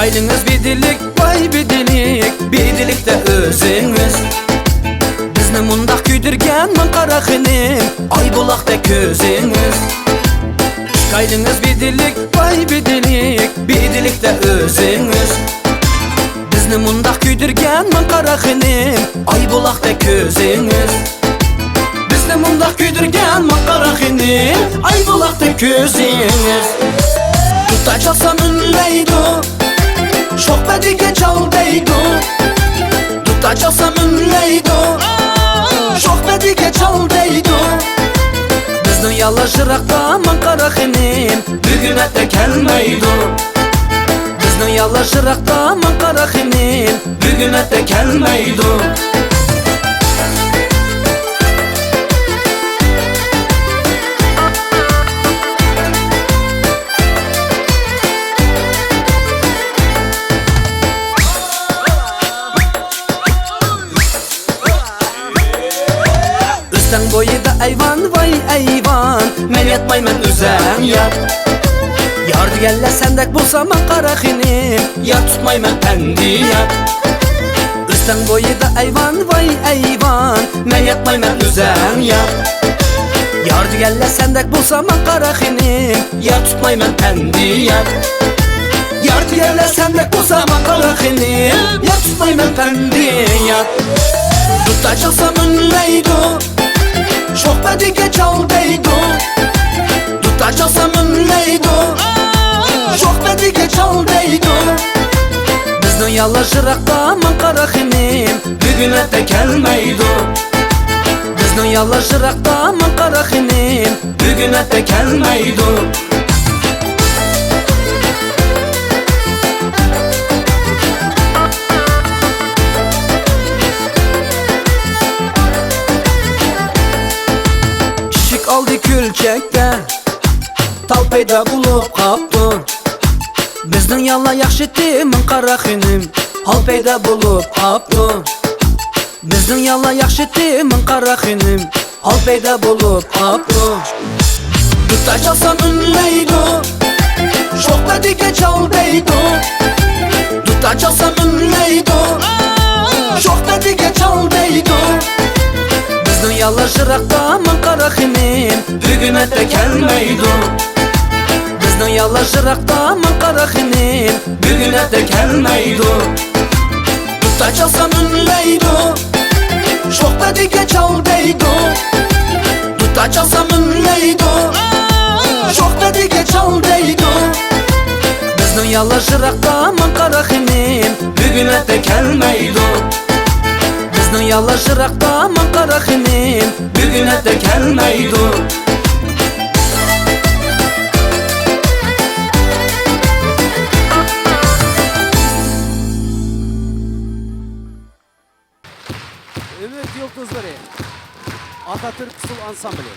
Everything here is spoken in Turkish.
Çıkaydınız bir dilik, vay bir dilik, bir dilik de özünüz. Bizni mundaq küydürgen min qaraqinin, ay bulaqda közünüz. Çıkaydınız bir dilik, vay bir dilik, bir dilik de özünüz. Bizni mundaq küydürgen min qaraqinin, ay bulaqda közünüz. Bizni mundaq küydürgen min qaraqinin, ay bulaqda közünüz. Tutta çalsam ünleydu, şok bedige çal deydu. Tutta çalsam ünleydu, şok bedige çal deydu. Bizni yallaşıraqda min qaraqinin, bugün ette kelmeydu. Bizni yallaşıraqda min qaraqinin, bugün ette kelmeydu. Üstən boyida ayvan, vay ayvan, men yatmayman üzən yat. Yar digəlle səndək bolsa mən qaraqinin, yar tutmayman əndiyat. Üstən boyida ayvan, vay ayvan, men yatmayman üzən yat. Yar digəlle səndək bolsa mən qaraqinin, yar tutmayman əndiyat. Yar digəlle səndək bolsa mən qaraqinin, yar tutmayman əndiyat. Tutta çalsam ünleydu, şok bedige çal deydu. Tutta çalsam ünleydu, şok bedige çal deydu. Bizni yallaşıraqda min qaraqinin, bugün ette kelmeydu. Bizni yallaşıraqda min qaraqinin, bugün ette kelmeydu. Aldı külçekte, tal peyda bulup qapdı. Bizden yalla yaxşıtı min qaraqinin, hal peyda bulup qapdı. Bizden yalla yaxşıtı min qaraqinin, hal peyda bulup qapdı. Tutta çalsam ünleydu, şok bedige çal deydu. Tutta çalsam ünleydu, şok bedige çal deydu. Bizni yallaşıraqda min qaraqinin, bugün ette kelmeydu. Bizni yallaşıraqda min qaraqinin, bugün ette kelmeydu. Tutta çalsam ünleydu, şok bedige çal deydu. Tutta çalsam ünleydu, şok bedige çal deydu. Bizni yallaşıraqda min qaraqinin, bugün ette kelmeydu. Bizni yallaşıraqda min qaraqinin, bugün ette kelmeydu. Evet yıldızları, Atatürk Kızıl Ansamblı.